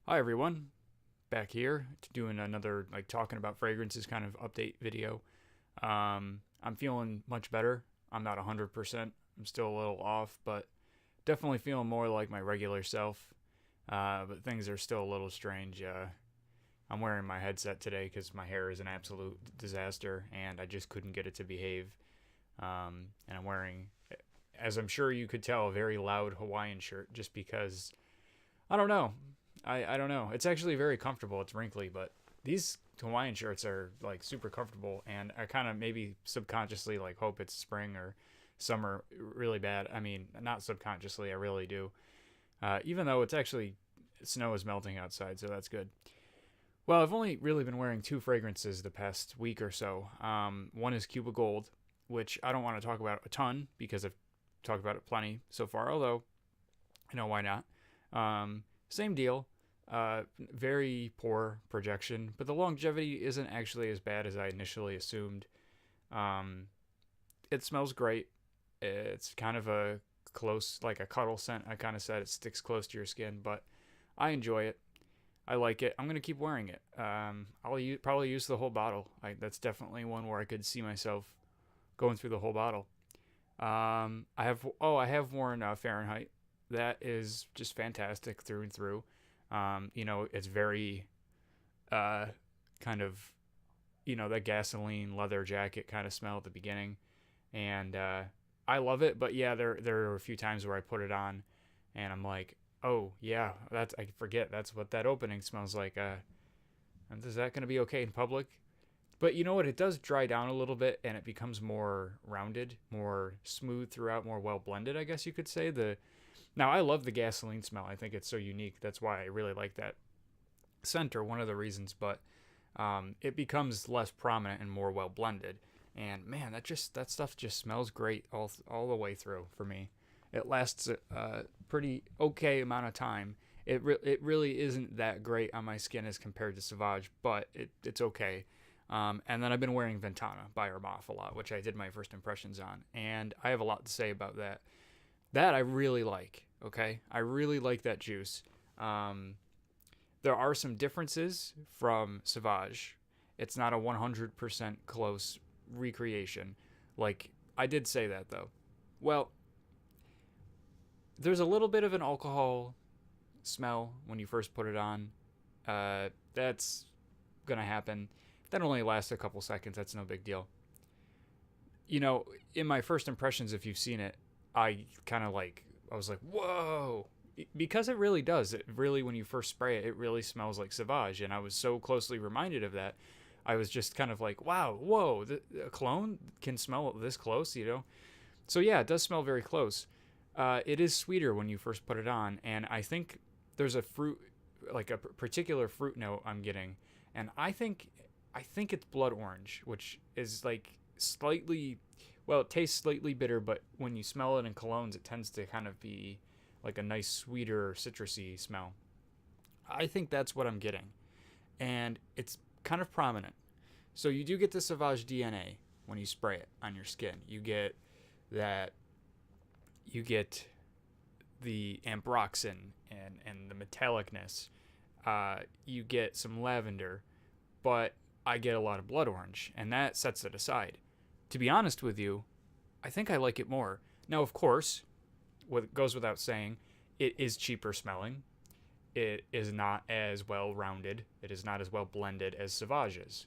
Hi everyone, back here to doing another like talking about fragrances kind of update video. I'm feeling much better. I'm not 100%. I'm still a little off, but definitely feeling more like my regular self. But things are still a little strange. I'm wearing my headset today because my hair is an absolute disaster and I just couldn't get it to behave. And I'm wearing, as I'm sure you could tell, a very loud Hawaiian shirt just because I don't know. I don't know. It's actually very comfortable. It's wrinkly, but these Hawaiian shirts are like super comfortable, and I kind of maybe subconsciously like hope it's spring or summer really bad. I mean, not subconsciously, I really do. Even though it's actually snow is melting outside, so that's good. Well, I've only really been wearing two fragrances the past week or so. One is Cuba Gold, which I don't want to talk about a ton because I've talked about it plenty so far. Although, why not? Same deal. Very poor projection, but the longevity isn't actually as bad as I initially assumed. Um, it smells great. It's kind of a close, like a cuddle scent. I kind of said it sticks close to your skin, but I enjoy it. I like it. I'm gonna keep wearing it. Probably use the whole bottle. That's definitely one where I could see myself going through the whole bottle. I have worn Fahrenheit. That is just fantastic through and through. It's very uh, kind of that gasoline leather jacket kind of smell at the beginning, and I love it. But yeah, there are a few times where I put it on, and I'm like, oh yeah, that's I forget that's what that opening smells like. Is that gonna be okay in public? But you know what? It does dry down a little bit, and it becomes more rounded, more smooth throughout, more well blended. I guess you could say the now, I love the gasoline smell. I think it's so unique. That's why I really like that scent, or one of the reasons. But it becomes less prominent and more well blended. And man, that stuff just smells great all the way through for me. It lasts a pretty okay amount of time. It really isn't that great on my skin as compared to Sauvage, but it's okay. And then I've been wearing Ventana by Hermoff a lot, which I did my first impressions on, and I have a lot to say about that. That I really like. Okay, I really like that juice. Um, there are some differences from Sauvage. It's not a 100% close recreation. Like I did say that though. Well, there's a little bit of an alcohol smell when you first put it on. That's gonna happen. That only lasts a couple seconds. That's no big deal. You know, in my first impressions, if you've seen it, I was like, whoa, because it really does. It really, when you first spray it, it really smells like Sauvage, and I was so closely reminded of that. I was just kind of like, wow, whoa, a cologne can smell this close. So yeah, it does smell very close. It is sweeter when you first put it on, and I think there's a fruit, like a particular fruit note I'm getting, and I think it's blood orange, which is like slightly, well, it tastes slightly bitter, but when you smell it in colognes, it tends to kind of be like a nice sweeter citrusy smell. I think that's what I'm getting, and it's kind of prominent. So you do get the Sauvage DNA when you spray it on your skin. That you get the ambroxan and the metallicness. You get some lavender, but I get a lot of blood orange, and that sets it aside. To be honest with you, I think I like it more. Now, of course, what goes without saying, it is cheaper smelling. It is not as well rounded. It is not as well blended as Sauvage is.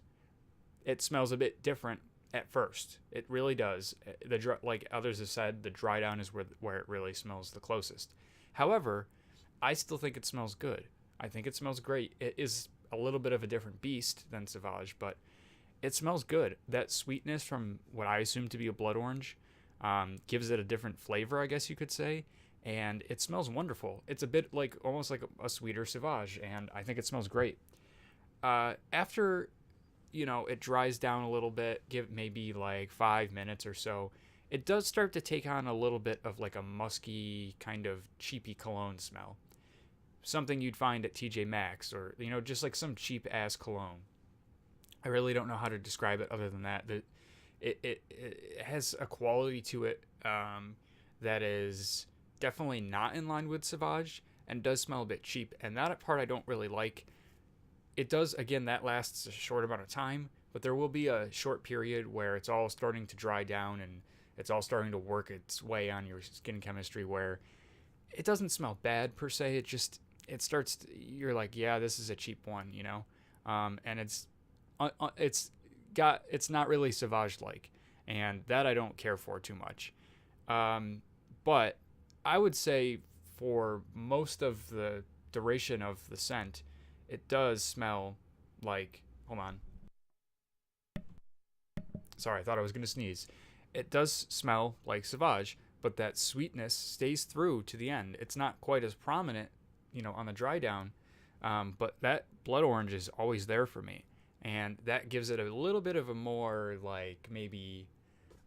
It smells a bit different at first. It really does. Like others have said, the dry down is where it really smells the closest. However, I still think it smells good. I think it smells great. It is a little bit of a different beast than Sauvage, but it smells good. That sweetness from what I assume to be a blood orange gives it a different flavor, I guess you could say, and it smells wonderful. It's a bit like almost like a sweeter Sauvage, and I think it smells great. After it dries down a little bit, give maybe like 5 minutes or so, it does start to take on a little bit of like a musky kind of cheapy cologne smell. Something you'd find at TJ Maxx, or just like some cheap ass cologne. I really don't know how to describe it other than that. That it has a quality to it that is definitely not in line with Sauvage, and does smell a bit cheap. And that part I don't really like. It does, again, that lasts a short amount of time, but there will be a short period where it's all starting to dry down and it's all starting to work its way on your skin chemistry where it doesn't smell bad per se. It starts you're like, yeah, this is a cheap one, you know. And it's not really Sauvage like, and that I don't care for too much. But I would say for most of the duration of the scent, it does smell like, hold on, sorry, I thought I was going to sneeze. It does smell like Sauvage, but that sweetness stays through to the end. It's not quite as prominent, you know, on the dry down, but that blood orange is always there for me. And that gives it a little bit of a more, like, maybe,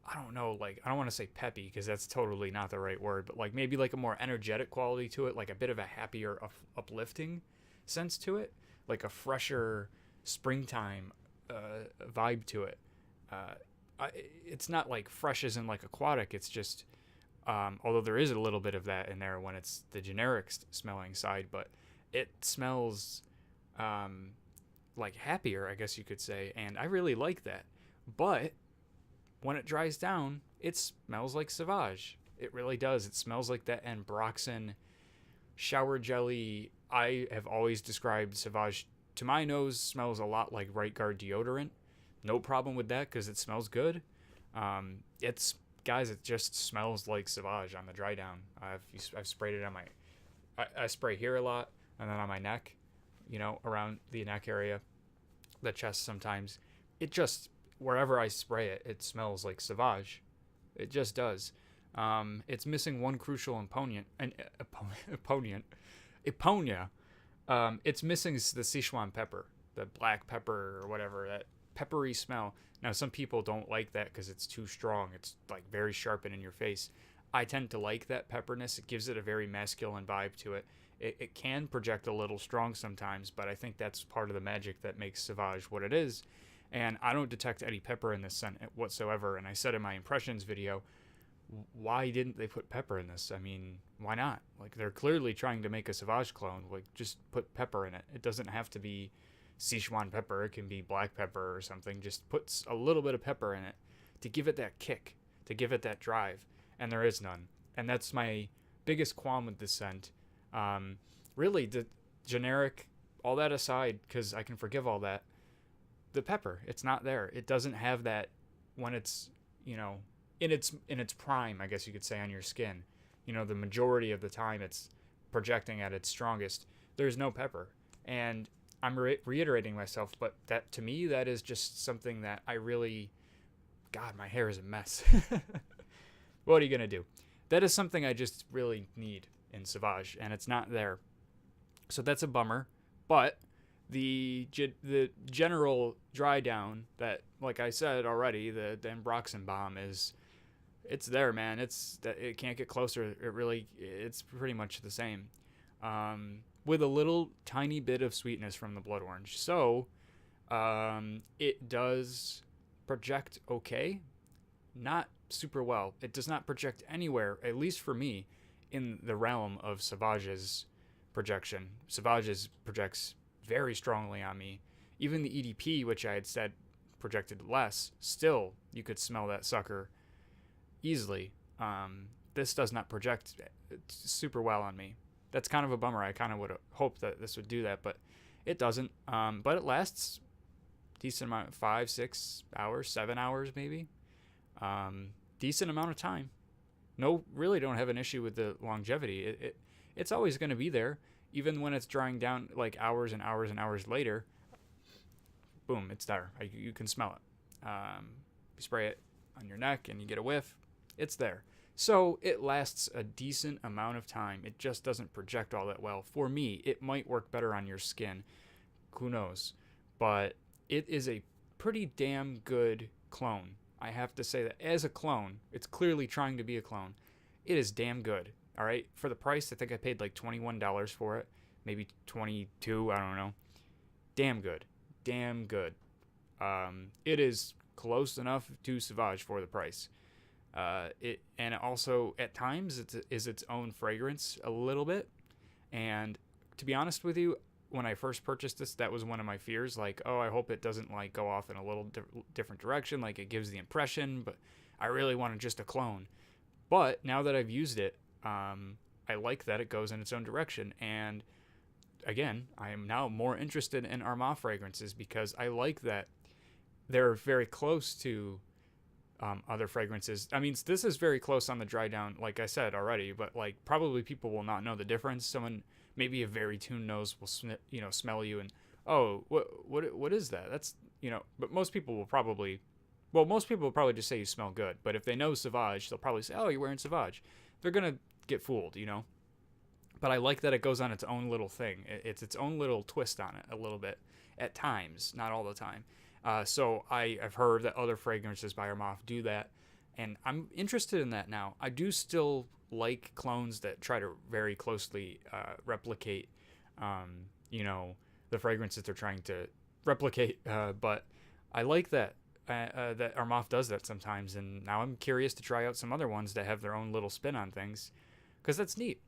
I don't know, like, I don't want to say peppy because that's totally not the right word, but like maybe like a more energetic quality to it, like a bit of a happier, uplifting sense to it, like a fresher springtime vibe to it. It's not like fresh as in like aquatic. It's just, although there is a little bit of that in there when it's the generic smelling side, but it smells like happier, I guess you could say, and I really like that. But when it dries down, it smells like Sauvage. It really does. It smells like that Ambroxan shower jelly. I have always described Sauvage, to my nose, smells a lot like Right Guard deodorant. No problem with that because it smells good. Guys, it just smells like Sauvage on the dry down. I've sprayed it on I spray here a lot, and then on my neck, you know, around the neck area, the chest sometimes. It just, wherever I spray it, it smells like Sauvage. It just does. It's missing one crucial component. Eponia. It's missing the Sichuan pepper, the black pepper or whatever, that peppery smell. Now, some people don't like that because it's too strong. It's like very sharp and in your face. I tend to like that pepperness. It gives it a very masculine vibe to it. It can project a little strong sometimes, but I think that's part of the magic that makes Sauvage what it is. And I don't detect any pepper in this scent whatsoever. And I said in my impressions video, why didn't they put pepper in this? I mean, why not? Like, they're clearly trying to make a Sauvage clone. Like, just put pepper in it. It doesn't have to be Sichuan pepper. It can be black pepper or something. Just put a little bit of pepper in it to give it that kick, to give it that drive. And there is none. And that's my biggest qualm with this scent. Really, the generic, all that aside, because I can forgive all that, the pepper, it's not there. It doesn't have that when it's, you know, in its prime, I guess you could say, on your skin. You know, the majority of the time it's projecting at its strongest. There's no pepper. And I'm reiterating myself, but that, to me, that is just something that I really, God, my hair is a mess. What are you going to do? That is something I just really need in Sauvage, and it's not there. So that's a bummer. But the general dry down that, like I said already, the Ambroxan bomb it's there, man. It can't get closer. It's pretty much the same, with a little tiny bit of sweetness from the blood orange. So it does project okay, not super well. It does not project anywhere, at least for me, in the realm of Sauvage's projection. Sauvage's projects very strongly on me. Even the EDP, which I had said projected less, still you could smell that sucker easily. This does not project super well on me. That's kind of a bummer. I kind of would have hoped that this would do that, but it doesn't. But it lasts decent amount, 5, 6 hours, 7 hours maybe. Decent amount of time. No, really don't have an issue with the longevity. It's always going to be there, even when it's drying down like hours and hours and hours later. Boom, it's there. You can smell it. You spray it on your neck and you get a whiff. It's there. So it lasts a decent amount of time. It just doesn't project all that well. For me, it might work better on your skin. Who knows? But it is a pretty damn good clone. I have to say that as a clone, it's clearly trying to be a clone. It is damn good. All right. For the price, I think I paid like $21 for it. Maybe 22. I don't know. Damn good. Damn good. It is close enough to Sauvage for the price. It also at times is its own fragrance a little bit, And to be honest with you, when I first purchased this, that was one of my fears. Like, oh, I hope it doesn't like go off in a little different direction. Like it gives the impression, but I really wanted just a clone. But now that I've used it, I like that it goes in its own direction. And again, I am now more interested in Armagh fragrances because I like that they're very close to other fragrances. I mean, this is very close on the dry down, like I said already, but like probably people will not know the difference. Someone, maybe a very tuned nose will smell you and, oh, what is that? That's, but most people will probably, most people will probably just say you smell good. But if they know Sauvage, they'll probably say, oh, you're wearing Sauvage. They're gonna get fooled. But I like that it goes on its own little thing. It's its own little twist on it a little bit at times, not all the time. So I've heard that other fragrances by Armagh do that, and I'm interested in that now. I do still like clones that try to very closely replicate, the fragrances they're trying to replicate. But I like that Armagh does that sometimes, and now I'm curious to try out some other ones that have their own little spin on things, because that's neat.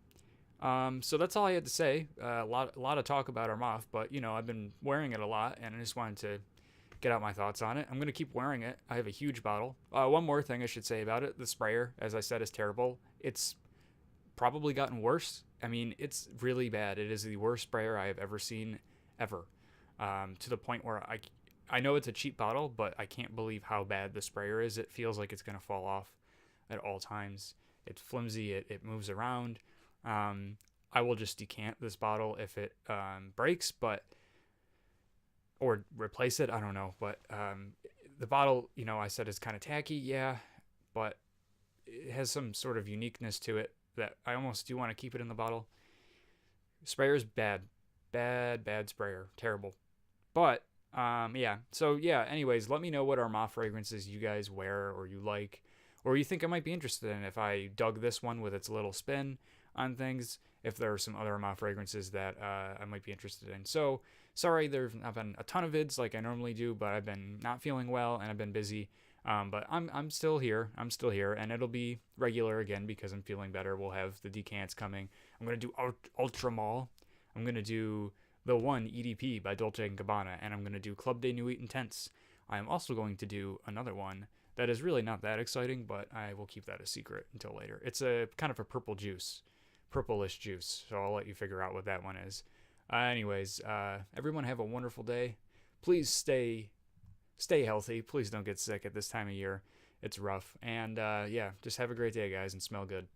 So that's all I had to say. A lot of talk about Armagh, but I've been wearing it a lot, and I just wanted to get out my thoughts on it. I'm going to keep wearing it. I have a huge bottle. One more thing I should say about it. The sprayer, as I said, is terrible. It's probably gotten worse. I mean, it's really bad. It is the worst sprayer I have ever seen, ever. To the point where I know it's a cheap bottle, but I can't believe how bad the sprayer is. It feels like it's going to fall off at all times. It's flimsy. It moves around. I will just decant this bottle if it breaks, or replace it. I don't know, but the bottle, I said is kind of tacky, yeah, but it has some sort of uniqueness to it that I almost do want to keep it in the bottle. Sprayer's bad, bad sprayer, terrible. But yeah. So yeah. Anyways, let me know what Armagh fragrances you guys wear or you like, or you think I might be interested in. If I dug this one with its little spin on things, if there are some other Armagh fragrances that I might be interested in. So sorry, there's not been a ton of vids like I normally do, but I've been not feeling well and I've been busy. But I'm still here. And it'll be regular again because I'm feeling better. We'll have the decants coming. I'm gonna do Ultra Mall. I'm gonna do the one EDP by Dolce & Gabbana, and I'm gonna do Club de Nuit Intense. I am also going to do another one that is really not that exciting, but I will keep that a secret until later. It's a kind of a purplish juice, so I'll let you figure out what that one is. Anyways, everyone have a wonderful day. Please stay healthy. Please don't get sick at this time of year. It's rough. And yeah, just have a great day, guys, and smell good.